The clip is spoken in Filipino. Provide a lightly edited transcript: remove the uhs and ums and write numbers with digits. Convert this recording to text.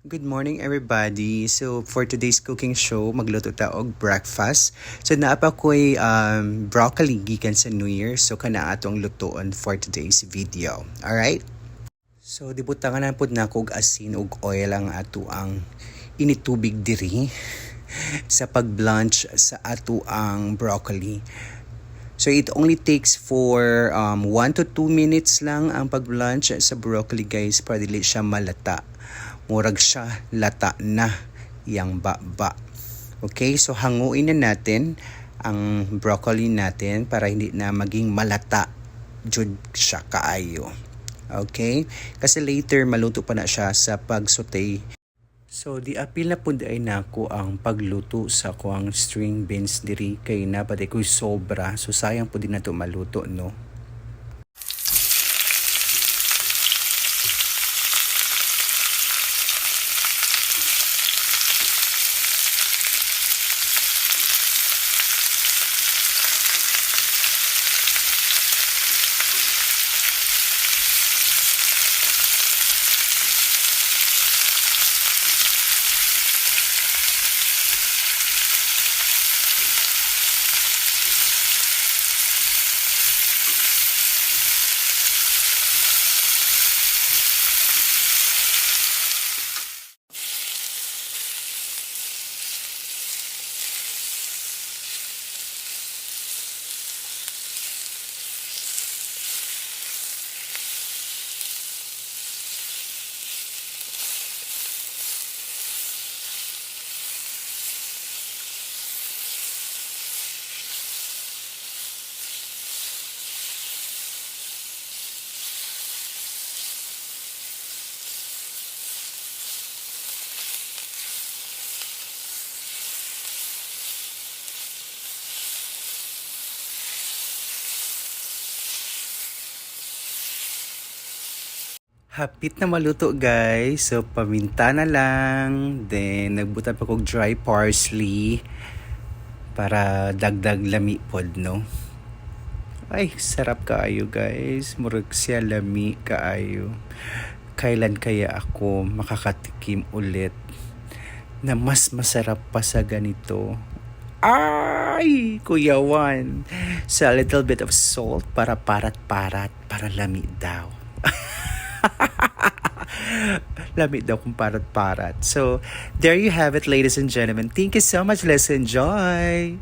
Good morning everybody. So for today's cooking show, magluto ta og breakfast. So naapa ko'y broccoli gikan sa New Year. So kana atong lutoon for today's video. Alright? So dibutangan na pud nako og asin ug oil ang ato ang initubig diri sa pag-blanch sa ato ang broccoli. So it only takes for 1 to 2 minutes lang ang pag-blanch sa broccoli guys para dili siya malata. Murag siya lata na yang baba. Okay, so hanguin na natin ang broccoli natin para hindi na maging malata jud siya kaayo. Okay? Kasi later maluto pa na siya sa pag-saute. So di apil na pud ay nako ang pagluto sa kuang string beans diri kay napaday ko'y sobra. So sayang pud din nato maluto no. Hapit na maluto guys. So paminta na lang. Then nagbutan pa kog dry parsley para dagdag lami pod no. Ay sarap kaayo guys. Murag siya lami kaayo. Kailan kaya ako makakatikim ulit na mas masarap pa sa ganito? Ay, Kuya Juan. So a little bit of salt para parat-parat para lami daw. Lamig daw kung parat-parat. So, there you have it, ladies and gentlemen. Thank you so much. Let's enjoy!